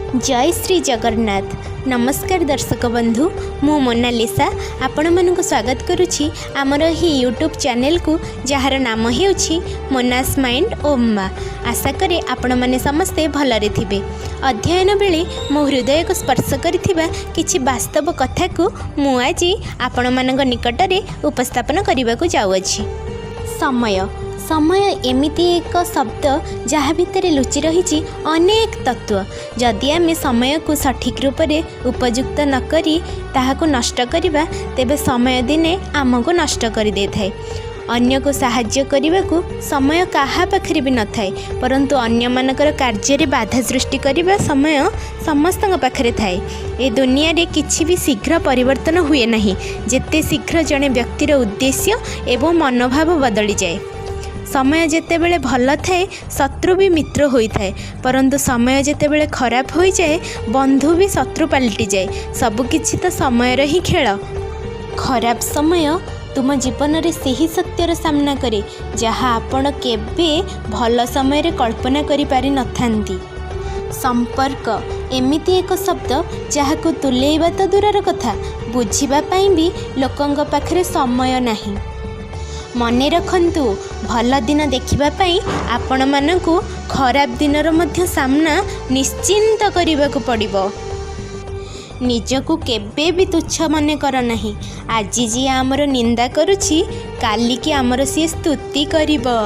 जय श्री जगन्नाथ। नमस्कार दर्शक बंधु, मु मोनालिसा आपण मानक स्वागत करुछि आमर ही यूट्यूब चैनल को जार नाम हेउछि मोनास माइंड ओम्मा। आशा करे आपण माने समस्ते भलरे थिबे। अध्ययन बेले मो हृदय को स्पर्श करिथिबा किछि वास्तव कथा को मु आज आपण मानक निकटरे उपस्थापन करबाकू जाउछि। समय समय एमिति एक शब्द जहाँ भितर लुचि रही अनेक तत्व। जदि आम समय को सठिक रूप से उपयुक्त न करी ताहाको नष्ट करिबा तेबे समय दिने आमको नष्ट कर दे थाए। अन्य को साहाय्य करने को समय काहा पाखरे भी न थाए, परंतु अन्य मानकर कार्य रे बाधा सृष्टि करने समय समस्त पाखरे थाए। ए दुनिया रे किछि भी शीघ्र परिवर्तन हुए नहीं, जेते शीघ्र जड़े व्यक्तिर उद्देश्य एवं मनोभाव बदली जाए। समय जेतेबेले भल थाए शत्रु भी मित्र होता है, परंतु समय जेतेबेले खराब हो जाए बंधु भी शत्रु पलटि जाए। सबकिछि तो समयर ही खेल। खराब समय तुम जीवन रे सही सत्यर सामना करे जहाँ आपण केबे भल समय रे कल्पना करि पारि नथांती। संपर्क एमिति एक शब्द जहाको तुलेइबा तो दूरर कथा, बुझिबा पई भी लोकंग पाखरे समय नाही। मने रखंतु, भल दिन देखिबा पई आपण मानकु खराब दिनर मध्य सामना निश्चिंत करिबाकू पड़िबो। निजकू केबे भी तुच्छ मने कर नहीं। आज जी आमर निंदा करुछि काली की आमर सी स्तुति करिबो।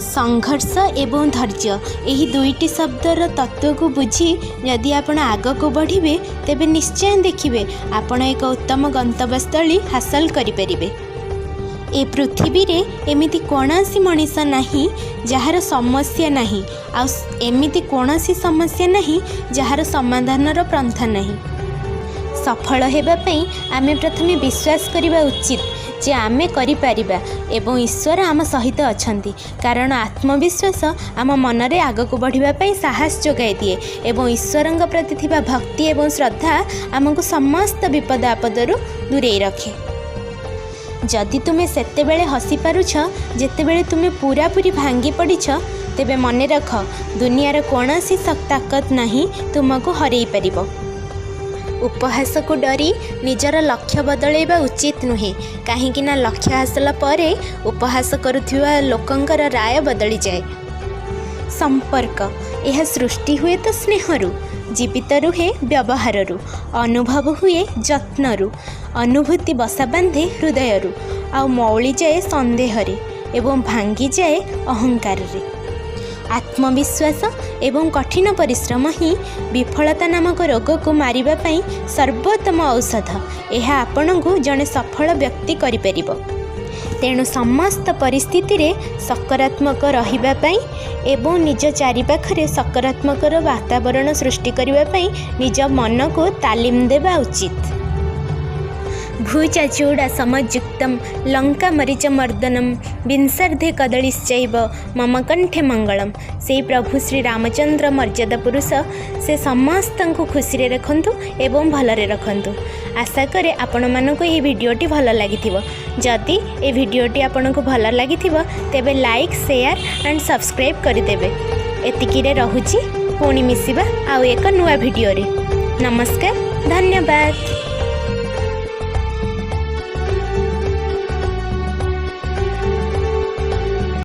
संघर्ष एवं धैर्य यही दुईटी शब्दर तत्व को बुझी यदि आपण आगको बढ़िबे तेबे निश्चय देखिबे आपण एक उत्तम गंतव्यस्थली हासिल करि परिबे। ए पृथ्वी रे एमिति कोणासी मनीष नहीं जार समस्या नहीं, आ एमिति कोणासी समस्या नहीं जार समाधानर पंथा नहीं। सफल हेबा पई आमे प्रथमे विश्वास करिबा उचित जे आमे करि परिबा एवं ईश्वर आम सहित अछंती, कारण आत्मविश्वास आम मन रे आगको बढ़िबा पई साहस जोगाई दिए एवं ईश्वरंग प्रति थिबा भक्ति एवं श्रद्धा आमको समस्त विपद आपदरु दूरेई रखे। जदि तुमे सेते बेले हसी पारुछ जेतेबेले तुमे पूरापूरी भांगी पड़ीछ तेबे मने रख दुनियार कौनसी ताकत नहीं तुमको हरई पारिबो। उपहास को डरी निजर लक्ष्य बदलैबा उचित नुहे, कहीं लक्ष्य हासिल परे उपहास करुथिबा लोकंकर राय बदली जाए। संपर्क यह सृष्टि हुए तो स्नेहरु, जीवित रुहे व्यवहारु, अनुभव हुए जत्नरु, अनुभूति बसा बांधे हृदयरु, आ मौली जाए संदेहरे एवं भांगी जाए अहंकार रे। आत्मविश्वास एवं कठिन परिश्रम ही विफलता नामक रोग को मारिबा पई सर्वोत्तम औषध। यह आपणको जड़े सफल व्यक्ति करि परिबो। तेणु समस्त परिस्थिति रे सकारात्मक रहिबा पई एवं निज चारिपाखरे सकारात्मक वातावरण सृष्टि करिबा पई निज मन को तालीम देबा उचित। भूजा चूड़ा समयुक्तम लंका मरीच मर्दनम विंशर्धे कदलीश्चैव मम कंठे मंगलम। से प्रभु श्री रामचंद्र मर्यादा पुरुष से समस्त को खुशी रे रखंतु एवं भलरे रखंतु। आशा करे आपण मानको ये वीडियोटी भल लागिथिबो। जदि ये वीडियोटी आपनको भल लागिथिबो तेबे लाइक शेयर एंड सब्सक्राइब करिदेबे। एतिकी रे रहुची, पुणी मिसिबा आउ एक नुआ वीडियो रे। नमस्कार, धन्यवाद।